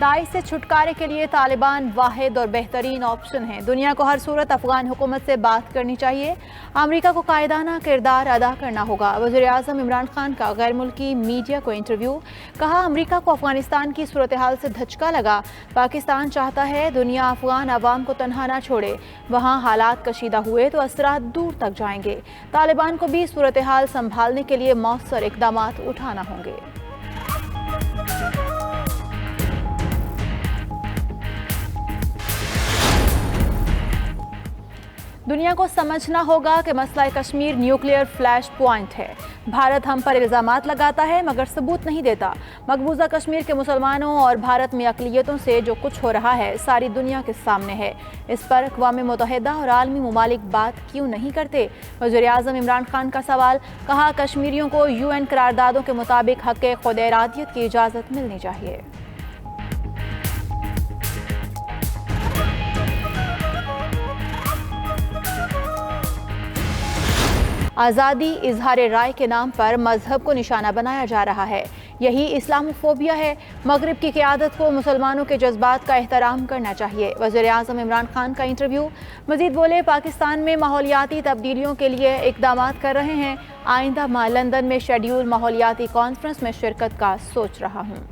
Daesh से छुटकारे के लिए तालिबान वाहिद और बेहतरीन ऑप्शन है। दुनिया को हर सूरत अफगान हुकूमत से बात करनी चाहिए। अमेरिका को कायदाना किरदार अदा करना होगा। वज़ीर आज़म इमरान खान का गैर मुल्की मीडिया को इंटरव्यू। कहा, अमेरिका को अफगानिस्तान की सूरत हाल से धचका लगा। पाकिस्तान चाहता है दुनिया अफगान अवाम को तनहा ना छोड़े। वहाँ हालात कशीदा हुए तो असरात दूर तक जाएंगे। तालिबान को भी सूरत हाल संभालने के लिए मौसर इक़दामात उठाना होंगे। दुनिया को समझना होगा कि मसला कश्मीर न्यूक्लियर फ्लैश पॉइंट है। भारत हम पर इल्ज़ामात लगाता है मगर सबूत नहीं देता। मकबूजा कश्मीर के मुसलमानों और भारत में अक़लियतों से जो कुछ हो रहा है सारी दुनिया के सामने है। इस पर अक़वाम मुत्तहिदा और आलमी ममालिक बात क्यों नहीं करते? वज़ीर आज़म इमरान खान का सवाल। कहा, कश्मीरियों को UN करारदादों के मुताबिक हक़ खुद इरादियत की इजाज़त मिलनी चाहिए। आज़ादी इजहार राय के नाम पर मजहब को निशाना बनाया जा रहा है। यही इस्लामोफोबिया है। मगरिब की क़यादत को मुसलमानों के जज्बात का एहतराम करना चाहिए। वज़ीर आज़म इमरान खान का इंटरव्यू। मज़ीद बोले, पाकिस्तान में माहौलियाती तब्दीलियों के लिए इक़दामात कर रहे हैं। आइंदा माह लंदन में शेड्यूल माहौलियाती कॉन्फ्रेंस में शिरकत का सोच रहा हूँ।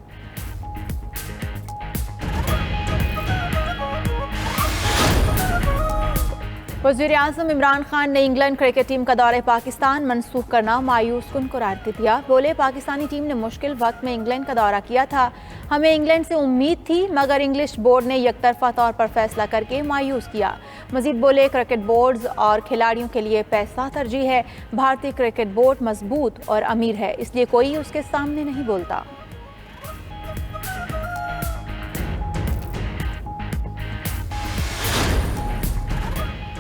वज़ीर आज़म इमरान खान ने इंग्लैंड क्रिकेट टीम का दौरे पाकिस्तान मनसूख करना मायूस कुन करार दिया। बोले, पाकिस्तानी टीम ने मुश्किल वक्त में इंग्लैंड का दौरा किया था। हमें इंग्लैंड से उम्मीद थी मगर इंग्लिश बोर्ड ने यकतरफा तौर पर फैसला करके मायूस किया। मज़ीद बोले, क्रिकेट बोर्ड्स और खिलाड़ियों के लिए पैसा तरजीह है। भारतीय क्रिकेट बोर्ड मजबूत और अमीर है, इसलिए कोई उसके सामने नहीं बोलता।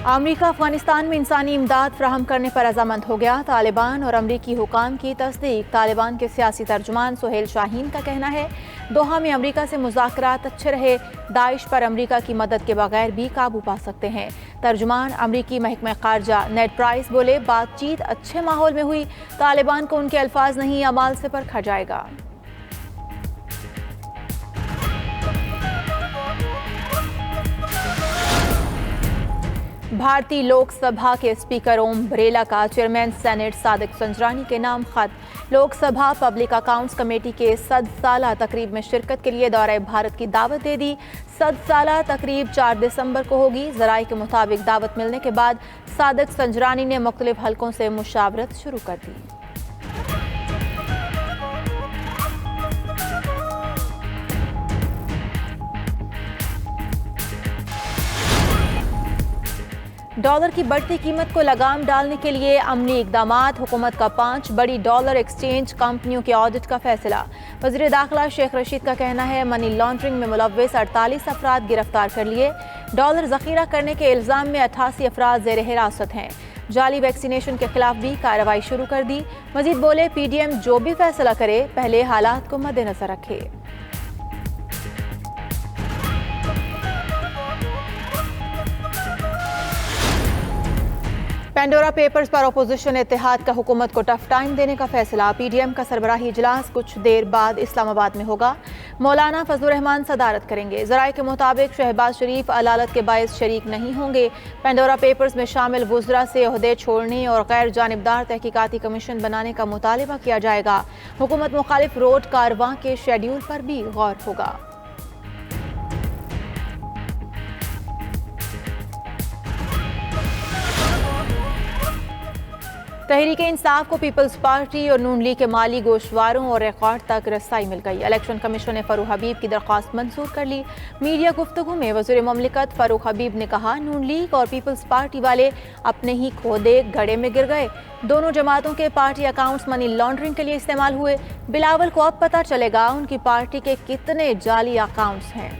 अमेरिका अफगानिस्तान में इंसानी इमदाद फराहम करने पर रजामंद हो गया। तालिबान और अमरीकी हुकाम की तस्दीक। तालिबान के सियासी तर्जुमान सुहेल शाहीन का कहना है, दोहा में अमरीका से मुज़ाकरात अच्छे रहे। दाइश पर अमरीका की मदद के बगैर भी काबू पा सकते हैं। तर्जुमान अमरीकी महकमा खारजा नेड प्राइस बोले, बातचीत अच्छे माहौल में हुई। तालिबान को उनके अल्फाज नहीं अमाल से परखा जाएगा। भारतीय लोकसभा के स्पीकर ओम बिरला का चेयरमैन सेनेट सादिक संजरानी के नाम खत। लोकसभा पब्लिक अकाउंट्स कमेटी के 100 साला तकरीब में शिरकत के लिए दौरे भारत की दावत दे दी। 100 साला तकरीब 4 दिसंबर को होगी। ज़राए के मुताबिक दावत मिलने के बाद सादिक संजरानी ने मुख्तलिफ हलकों से मुशावरत शुरू कर दी। डॉलर की बढ़ती कीमत को लगाम डालने के लिए अमली इक़दामात। हुकूमत का 5 बड़ी डॉलर एक्सचेंज कंपनियों के ऑडिट का फैसला। वज़ीर दाखिला शेख रशीद का कहना है, मनी लॉन्ड्रिंग में मुलव्वस 48 अफराद गिरफ्तार कर लिए। डॉलर ज़ख़ीरा करने के इल्ज़ाम में 88 अफराद ज़ेर हिरासत हैं। जाली वैक्सीनेशन के खिलाफ भी कार्रवाई शुरू कर दी। मज़ीद बोले, PDM जो भी फैसला करे पहले हालात को मद्देनज़र रखे। पेंडोरा पेपर्स पर अपोजिशन इत्तेहाद का हुकूमत को टफ टाइम देने का फैसला। PDM का सरबराही इजलास कुछ देर बाद इस्लामाबाद में होगा। मौलाना फजलुर रहमान सदारत करेंगे। ज़राए के मुताबिक शहबाज शरीफ अदालत के बायस शरीक नहीं होंगे। पेंडोरा पेपर्स में शामिल वुज़रा से ओहदे छोड़ने और गैर जानिबदार तहकीकाती कमीशन बनाने का मुतालिबा किया जाएगा। हुकूमत मुखालिफ रोड कारवां के शेड्यूल पर भी गौर होगा। तहरीक इंसाफ को पीपल्स पार्टी और नून लीग के माली गोशवारों और रिकॉर्ड तक रसाई मिल गई। इलेक्शन कमीशन ने फरूख हबीब की दरख्वास्त मंजूर कर ली। मीडिया गुफ्तगू में वज़ीर मुमलिकत फरूख हबीब ने कहा, नून लीग और पीपल्स पार्टी वाले अपने ही खोदे गड्ढे में गिर गए। दोनों जमातों के पार्टी अकाउंट्स मनी लॉन्ड्रिंग के लिए इस्तेमाल हुए। बिलावल को अब पता चलेगा उनकी पार्टी के कितने जाली अकाउंट्स हैं।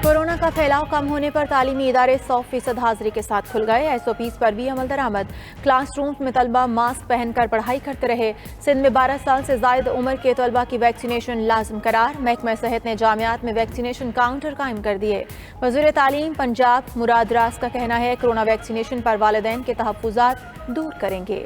कोरोना کا پھیلاؤ کم ہونے پر تعلیمی ادارے 100% حاضری کے ساتھ کھل گئے۔ SOPs پر بھی عمل درآمد۔ کلاس رومز میں طلبہ ماسک پہن کر پڑھائی کرتے رہے۔ سندھ میں 12 سال سے زائد عمر کے طلبہ کی ویکسینیشن لازم قرار۔ محکمہ صحت نے جامعات میں ویکسینیشن کاؤنٹر قائم کر دیے۔ وزیر تعلیم پنجاب مراد راز کا کہنا ہے کورونا ویکسینیشن پر والدین کے تحفظات دور کریں گے۔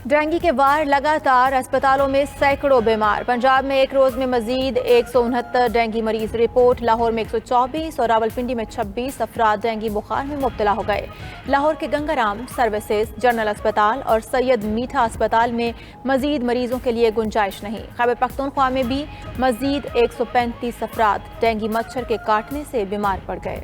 ڈینگی کے وار لگاتار، اسپتالوں میں سینکڑوں بیمار۔ پنجاب میں ایک روز میں مزید 169 ڈینگی مریض رپورٹ۔ لاہور میں 124 اور راولپنڈی میں 26 افراد ڈینگی بخار میں مبتلا ہو گئے۔ لاہور کے گنگا رام سروسز جنرل اسپتال اور سید میٹھا اسپتال میں مزید مریضوں کے لیے گنجائش نہیں۔ خیبر پختونخوا میں بھی مزید 135 افراد ڈینگی مچھر کے کاٹنے سے بیمار پڑ گئے۔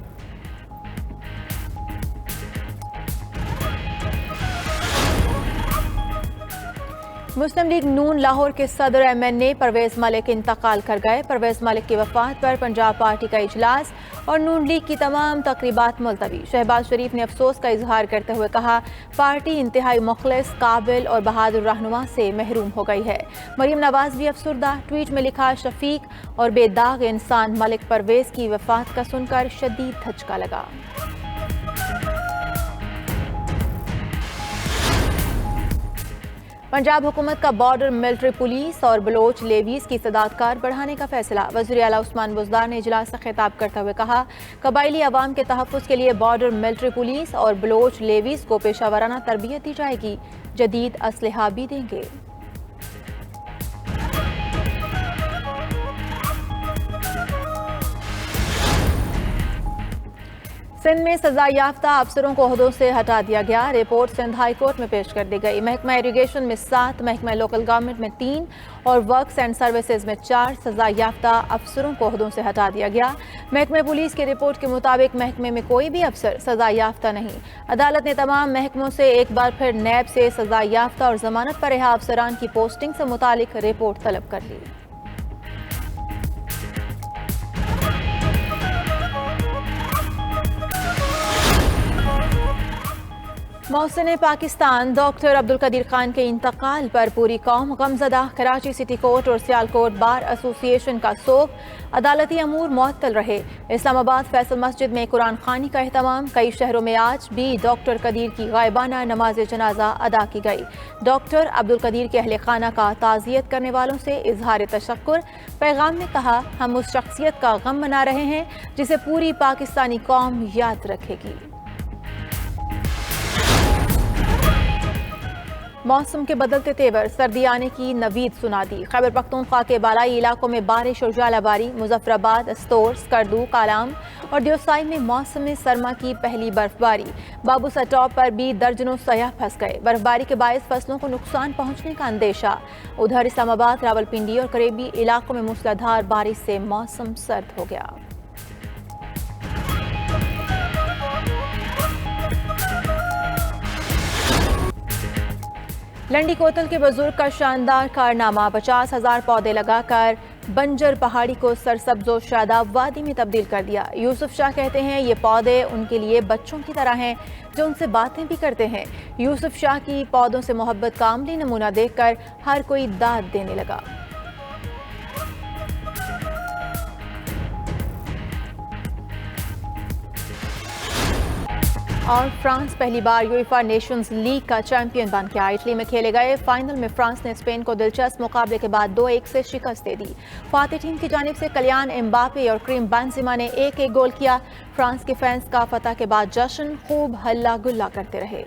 مسلم لیگ نون لاہور کے صدر MNA پرویز ملک انتقال کر گئے۔ پرویز ملک کی وفات پر پنجاب پارٹی کا اجلاس اور نون لیگ کی تمام تقریبات ملتوی۔ شہباز شریف نے افسوس کا اظہار کرتے ہوئے کہا پارٹی انتہائی مخلص، قابل اور بہادر رہنما سے محروم ہو گئی ہے۔ مریم نواز بھی افسردہ۔ ٹویٹ میں لکھا شفیق اور بے داغ انسان ملک پرویز کی وفات کا سن کر شدید دھچکا لگا۔ پنجاب حکومت کا بارڈر ملٹری پولیس اور بلوچ لیویز کی استعداد کار بڑھانے کا فیصلہ۔ وزیر اعلیٰ عثمان بزدار نے اجلاس سے خطاب کرتے ہوئے کہا قبائلی عوام کے تحفظ کے لیے بارڈر ملٹری پولیس اور بلوچ لیویز کو پیشہ ورانہ تربیت دی جائے گی، جدید اسلحہ بھی دیں گے۔ سندھ میں سزا یافتہ افسروں کو عہدوں سے ہٹا دیا گیا۔ رپورٹ سندھ ہائی کورٹ میں پیش کر دی گئی۔ محکمہ اریگیشن میں 7، محکمہ لوکل گورنمنٹ میں 3 اور ورکس اینڈ سروسز میں 4 سزا یافتہ افسروں کو عہدوں سے ہٹا دیا گیا۔ محکمہ پولیس کی رپورٹ کے مطابق محکمے میں کوئی بھی افسر سزا یافتہ نہیں۔ عدالت نے تمام محکموں سے ایک بار پھر نیب سے سزا یافتہ اور ضمانت پر رہا افسران کی پوسٹنگ سے متعلق رپورٹ طلب کر لی۔ محسن پاکستان ڈاکٹر عبدالقدیر خان کے انتقال پر پوری قوم غمزدہ۔ کراچی سٹی کورٹ اور سیالکوٹ بار ایسوسی ایشن کا سوگ، عدالتی امور معطل رہے۔ اسلام آباد فیصل مسجد میں قرآن خوانی کا اہتمام۔ کئی شہروں میں آج بھی ڈاکٹر قدیر کی غائبانہ نماز جنازہ ادا کی گئی۔ ڈاکٹر عبدالقدیر کے اہل خانہ کا تعزیت کرنے والوں سے اظہار تشکر۔ پیغام میں کہا ہم اس شخصیت کا غم منا رہے ہیں جسے پوری پاکستانی قوم یاد رکھے گی۔ موسم کے بدلتے تیور، سردی آنے کی نوید سنا دی۔ خیبر پختونخوا کے بالائی علاقوں میں بارش اور ژالہ باری۔ مظفر آباد، استور، سکردو، کالام اور دیوسائی میں موسم سرما کی پہلی برف باری۔ بابوسا ٹاپ پر بھی درجنوں سیاح پھنس گئے۔ برف باری کے باعث فصلوں کو نقصان پہنچنے کا اندیشہ۔ ادھر اسلام آباد، راولپنڈی اور قریبی علاقوں میں موسلادھار بارش سے موسم سرد ہو گیا۔ لنڈی کوتل کے بزرگ کا شاندار کارنامہ، 50,000 پودے لگا کر بنجر پہاڑی کو سرسبز و شاداب وادی میں تبدیل کر دیا۔ یوسف شاہ کہتے ہیں یہ پودے ان کے لیے بچوں کی طرح ہیں جو ان سے باتیں بھی کرتے ہیں۔ یوسف شاہ کی پودوں سے محبت کا عملی نمونہ دیکھ کر ہر کوئی داد دینے لگا۔ اور فرانس پہلی بار یویفا نیشنز لیگ کا چیمپئن بن گیا۔ اٹلی میں کھیلے گئے فائنل میں فرانس نے اسپین کو دلچسپ مقابلے کے بعد 2-1 سے شکست دے دی۔ فاتح ٹیم کی جانب سے کلیان امباپے اور کریم بنزیما نے 1-1 گول کیا۔ فرانس کے فینس کا فتح کے بعد جشن خوب ہلا گلا کرتے رہے۔